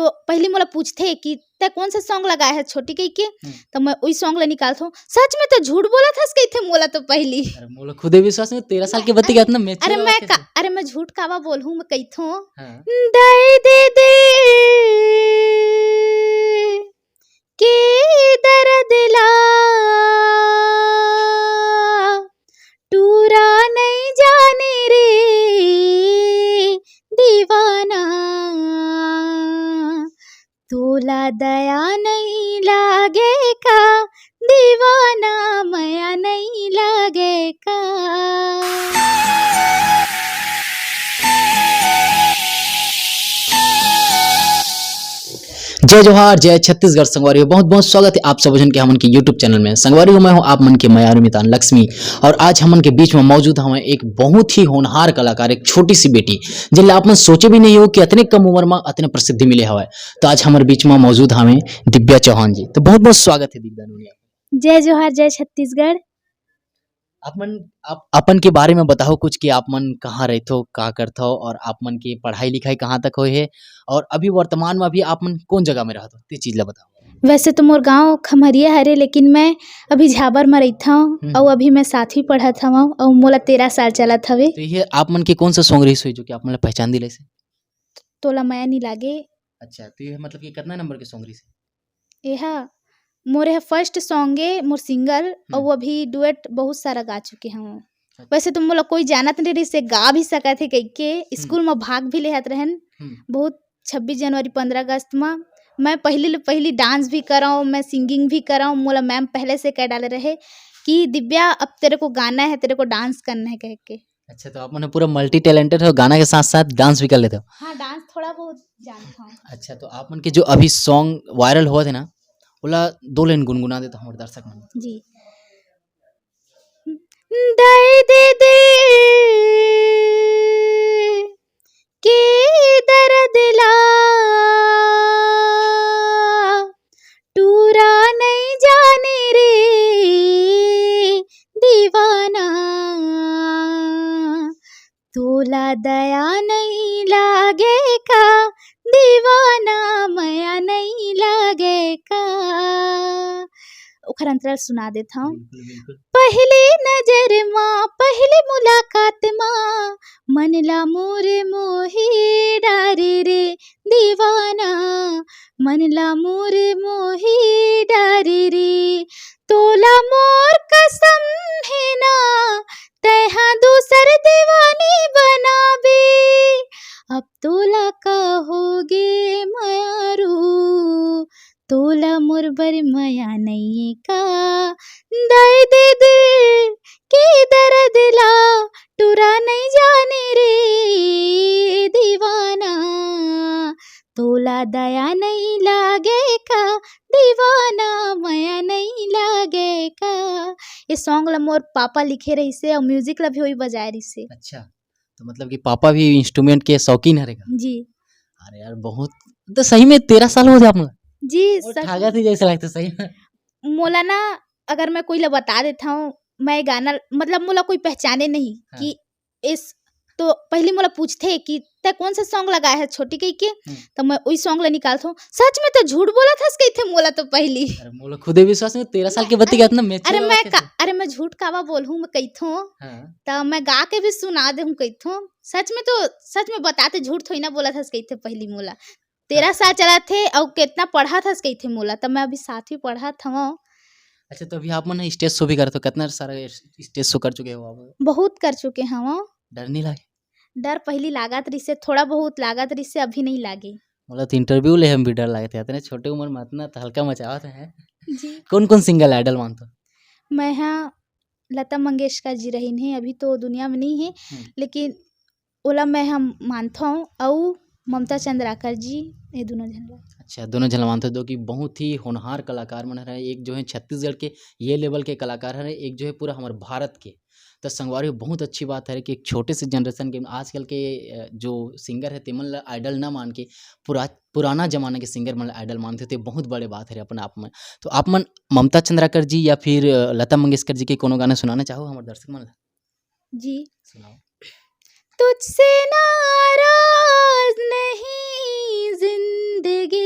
तो पहले मोला पूछथे कि ते कौन सा सॉन्ग लगाया है छोटी कही के, तो मैं वही सॉन्ग ला निकालत हूँ। सच में तो झूठ बोला था कही मोला तो पहली। अरे मोला खुदे विश्वास में 13 साल के बत्ती का इतना मैच्योर। अरे मैं झूठ कावा बोलूं, मैं कही थो हाँ। दे के दर्द ला टूरा नहीं जाने रे दीवाना, तोला दया नहीं लागे का दीवाना, माया नहीं लागे का। जय जोहार, जय छत्तीसगढ़। संगवारी बहुत बहुत स्वागत है आप सब जन के हमन के यूट्यूब चैनल में। संगवारी मैं हूं आप मन के मयारू मितान लक्ष्मी, और आज हमन के बीच में मौजूद हमें एक बहुत ही होनहार कलाकार, एक छोटी सी बेटी जिनला आप मन सोचे भी नहीं हो कि इतने कम उम्र में इतने प्रसिद्धि मिले हवा। तो आज हमारे बीच में मौजूद हमें दिव्या चौहान जी। तो बहुत बहुत स्वागत है दिव्या नूनिया। जय जोहार, जय छत्तीसगढ़। आप अपन के बारे में बताओ कुछ कि आप मन कहाँ रहते हो, का करते हो, और आप मन की पढ़ाई लिखाई कहाँ तक हुई है, और अभी वर्तमान में अभी आप मन कौन जगह में रहते हो, ये चीज ला बताओ। वैसे तो मोर गांव खमरिया हरे, लेकिन मैं अभी झाबर में रहता हूँ और अभी मैं 7वीं पढ़त हूँ और मोला 13 साल चलत हवे। तो ये आप मन के कौन सा सॉन्ग रही जो कि आप मन पहचान दिले से? तोला माया नहीं लागे। अच्छा, तो ये मतलब कि कितना नंबर के सॉन्ग रही से? यह मोरे फर्स्ट सॉन्ग है, मोर सिंगल, और वो अभी डुएट बहुत सारा गा चुके हूँ। वैसे तो मोला कोई जानत नहीं रही से गा भी सकत है, कह के स्कूल में भाग भी लेहत रहन बहुत। 26 जनवरी 15 अगस्त में मैं पहली डांस भी कराऊँ, मैं सिंगिंग भी कराऊँ। मोला मैम पहले से कह डाले रहे कि दिव्या अब तेरे को गाना है, तेरे को डांस करना है कह के। अच्छा, तो आप मैंने पूरा मल्टी टैलेंटेड हो, गाना के साथ साथ डांस भी कर लेते हो? हाँ, डांस थोड़ा बहुत जानता हूँ। अच्छा, तो आप मन के जो अभी सॉन्ग वायरल हुआ थे ना, बोला 2 लाइन गुनगुना देता हमारे दर्शक मन जी। दे के दर्द ला टूरा नहीं जाने रे दीवाना, तोला दया नहीं लागे का दीवाना, माया नहीं लागे का। ओखर अंतराल सुना देता हूँ। पहली नजर माँ, पहली मुलाकात माँ, मन ला मोरे मोही डारे रे दीवाना, मन ला मोरे मोही डारे रे। तोला मोर कसम है ना, तैहा दूसर दीवानी बनाबे, अब तोला का होगे मयारू, तोला मोर बर माया नहीं का। दे के दर्द ला टूरा नहीं जाने रे दीवाना, तोला दया नहीं लागे का दीवाना, माया नहीं लागे का। ये सॉन्ग ला मोर पापा लिखे रही से और म्यूजिक ला भी वही बजाए रही से। अच्छा, तो मतलब कि पापा भी इंस्ट्रूमेंट के शौकीन है जी। अरे यार बहुत, तो सही में 13 साल हो गए आप जी। ठागा थी जैसे लगता सही में। मोला ना, अगर मैं कोई ला बता देता हूँ मैं गाना, मतलब मोला कोई पहचाने नहीं। हाँ। कि इस तो पहले मोला पूछते कि ते कौन सा सॉन्ग लगाया है छोटी कही के, तो मैं वही सॉन्ग ला निकालता हूँ। सच में तो झूठ बोला था कही थे मोला तो पहली। अरे मोला खुदे विश्वास में 13 साल के बत्ती का इतना मैच्योर। अरे मैं झूठ कावा बोलूं, मैं कही थो तो मैं गा के भी सुना दे हूँ कही थो। सच में बताते झूठ थोड़ी ना बोला था कही थे पहली मोला। 13 साल चला थे और कितना पढ़ा था कही थे मोला, तब मैं अभी 7वीं पढ़ा था। अच्छा, तो अभी आप मन स्टेज शो भी करते हो, कितना सारा स्टेज शो कर चुके हो आप? बहुत कर चुके हैं। डर नहीं लगे? डर पहली लागत रही से, थोड़ा बहुत लागत रही से, अभी नहीं लागे। बोला तो इंटरव्यू ले हम भी डर लगे थे, इतने छोटे उम्र में इतना हल्का मचावत है जी। कौन कौन सिंगल आइडल मानते हो? मैं हाँ, लता मंगेशकर जी रही है, अभी तो दुनिया में नहीं है, लेकिन ओला मैं हम मानता हूँ, और ममता चंद्राकर जी, ये दोनों जन। अच्छा, दोनों जन मानते हो, दो कि बहुत ही होनहार कलाकार मन रहे। एक जो है छत्तीसगढ़ के ये लेवल के कलाकार है, एक जो है पूरा हमारे भारत के। तो संगवारी बहुत अच्छी बात है कि एक छोटे से जनरेशन के आजकल के जो सिंगर है तेमन आइडल ना मान के पुराना जमाना के सिंगर मन आइडल मानते थे, बहुत बड़े बात है अपने आप में। तो आप मन ममता चंद्राकर जी या फिर लता मंगेशकर जी के कोनो गाना सुनाना चाहो हमारे दर्शक मन? जी सुनाओ। तुझसे नाराज नहीं जिंदगी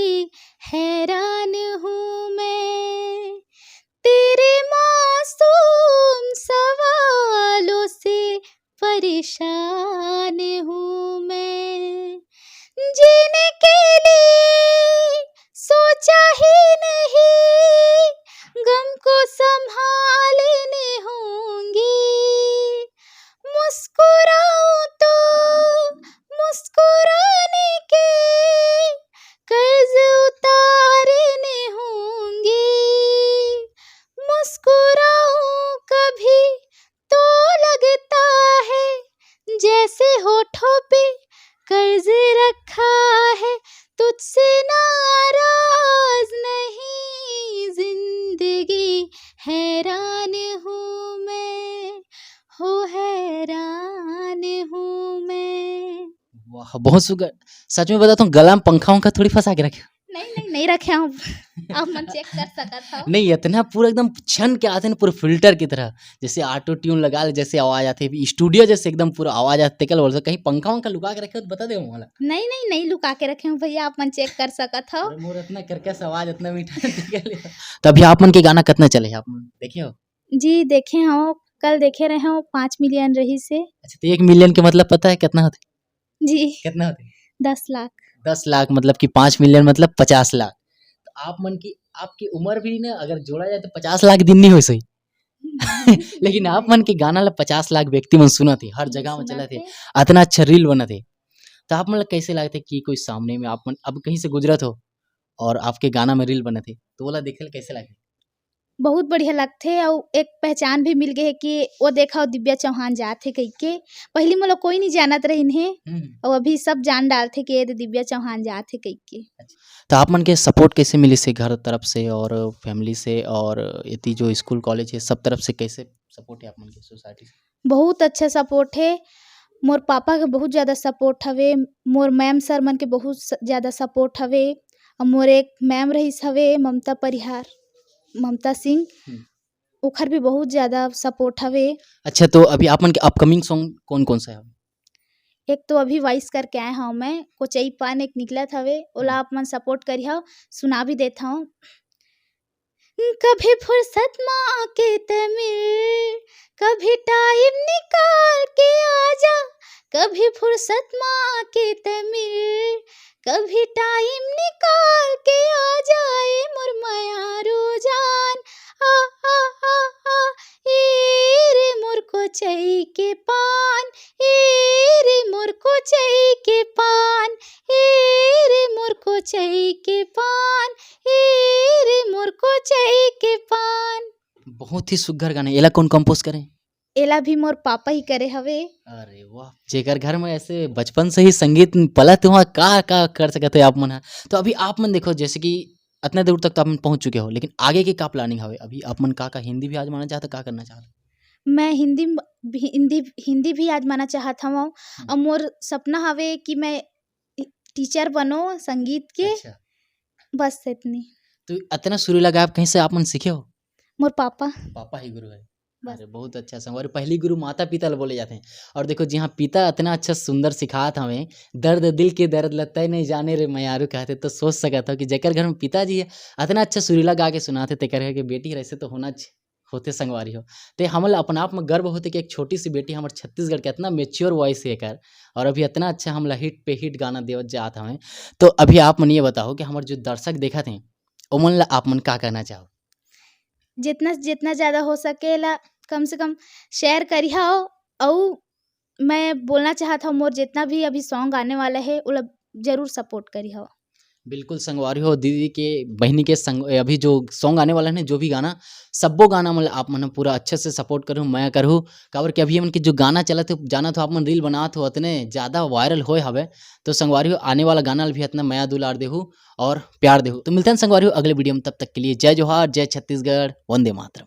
आपसे नाराज नहीं, जिंदगी हैरान हूँ मैं, हो हैरान हूँ मैं। वाह! बहुत सुगर सच में बताता हूँ गला में पंखा वंखा थोड़ी फँसा के रखे हो? नहीं रखे हूँ। आप मन चेक कर सकत हो। नहीं इतना पूरा एकदम छन के आते हैं ना पूरा फ़िल्टर की तरह, जैसे ऑटो ट्यून लगा ले जैसे आवाज़ आती है, स्टूडियो जैसे एकदम पूरा आवाज़ आती है, कल कहीं पंखा वंखा लुका के रखे हो तो बता दे मोला। नहीं लुका के रखे हूँ भैया, आप मन चेक कर सकत हो। अरे मोर इतना करकस आवाज़ इतना मीठा निकल तो अभी आप मन के गाना कितना चले आप मन देखे हो? जी देखे हूँ, कल देखे रहे हूँ 5 मिलियन रही से। अच्छा तो 1 मिलियन के मतलब पता है कितना होते? जी कितना होते? 10 लाख। 10 लाख मतलब कि 5 मिलियन मतलब 50 लाख। तो आप मन की आपकी उम्र भी ना अगर जोड़ा जाए तो 50 लाख दिन नहीं हो सही। लेकिन आप मन के गाना ला 50 लाख व्यक्ति मन सुनत हे, हर जगह में चलत हे, इतना अच्छा रील बनत हे। तो आप मन ला कैसे लागत हे कि कोई सामने में आप मन अब कहीं से गुजरत हो और आपके गाना में रील बनत हे, तो ओला देखे ला कैसे लागथे? बहुत बढ़िया लगथे अउ एक पहचान भी मिल गे हे कि वो देखा दिव्या चौहान जात हे कहिके। पहिली मोला कोई नहीं जानत रहिन हे अउ अभी सब जान डालथे कि ये दिव्या चौहान जात हे कहिके। तो आप मन के सपोर्ट कैसे मिली से घर तरफ से और फैमिली से और इति जो स्कूल कॉलेज है सब तरफ से कैसे सपोर्ट है आप मन के सोसाइटी से? बहुत अच्छा सपोर्ट हे। मोर पापा के बहुत ज़्यादा सपोर्ट हवे, मोर मैम सर मन के बहुत ज़्यादा सपोर्ट हवे अउ मोर एक मैम रहिस हवे ममता सिंह, ओखर भी बहुत ज़्यादा सपोर्ट हवे। अच्छा तो अभी आप मन के अपकमिंग सॉन्ग कौन-कौन सा है? एक तो अभी वॉइस करके आए हव मैं, कोचई पान एक निकलत हवे, ओला आप मन सपोर्ट करिहा, सुना भी देत हव। कभी फुर्सत में आके ते मिल, कभी टाइम निकाल के आजा, कभी फुर्सत में आके ते मिल, कभी टाइम निकाल के आ जाए मोर मायारू जान, आ आ आ आ ए रे मोर कोचई के पान, ए रे मोर कोचई के पान, ए रे मोर कोचई के पान, ए रे मोर कोचई के पान। बहुत ही सुघ्घर गाना है, एला कौन कंपोज करे? एला भी मोर पापा ही करे हवे। अरे वाह! जेकर घर में ऐसे बचपन से ही संगीत पलत वहाँ का कर सकत है आप मन ह। तो अभी आप मन देखो जैसे कि इतना दूर तक तो आप मन पहुँच चुके हो, लेकिन आगे के का प्लानिंग हवे? अभी आप मन का हिंदी भी आज़माना चाहत हो, का करना चाहत हो? मैं हिंदी भी आज़माना चाहत हवं और मोर सपना हवे कि मैं टीचर बनो संगीत के। अच्छा। बस इतनी। तो इतना सुरीला गायब कहीं से आप मन सीखे हो? मोर पापा। पापा ही गुरु है। बस। अरे बहुत अच्छा संग और पहली गुरु माता-पिता ल बोले जाते हैं। और देखो जी हाँ, पिता इतना अच्छा सुंदर सिखात हवें, दर्द दिल के दर्द ल तै नहीं जाने रे मयारू कहते तो सोच सकत हो कि जेकर घर में पिताजी है, इतना अच्छा सुरीला गा के सुनाथे तेकर घर के बेटी हर ऐसे तो होते संगवारी हो। ते हमन ल अपन आप में गर्व होथे कि एक छोटी सी बेटी हमर छत्तीसगढ़ के इतना मैच्योर वॉइस है एकर और अभी इतना अच्छा हमला हिट पे हिट गाना देवत जात हवें। तो अभी आप मन ये बताओ कि हमर जो दर्शक देखत हैं, ओमन ल आप मन का कहना चाहो? जितना ज़्यादा हो सकेला कम से कम शेयर करिहा और मैं बोलना चाहत हूँ मोर जितना भी अभी सॉन्ग आने वाला है ओला ज़रूर सपोर्ट करिहा। बिल्कुल संगवारी हो दीदी के बहिनी के संग अभी जो सॉन्ग आने वाला है जो भी गाना सब्बो गाना मतलब आप मन पूरा अच्छे से सपोर्ट करूँ मैं करूँ काबर कि अभी मन के जो गाना चलत है जाना तो आप मन रील बनात हो इतने ज़्यादा वायरल होए हवे तो संगवारी हो आने वाला गाना भी इतना माया दुलार देहू और प्यार देहू। तो मिलते हैं संगवारी हो अगले वीडियो में, तब तक के लिए जय जोहार, जय छत्तीसगढ़, वंदे मातरम।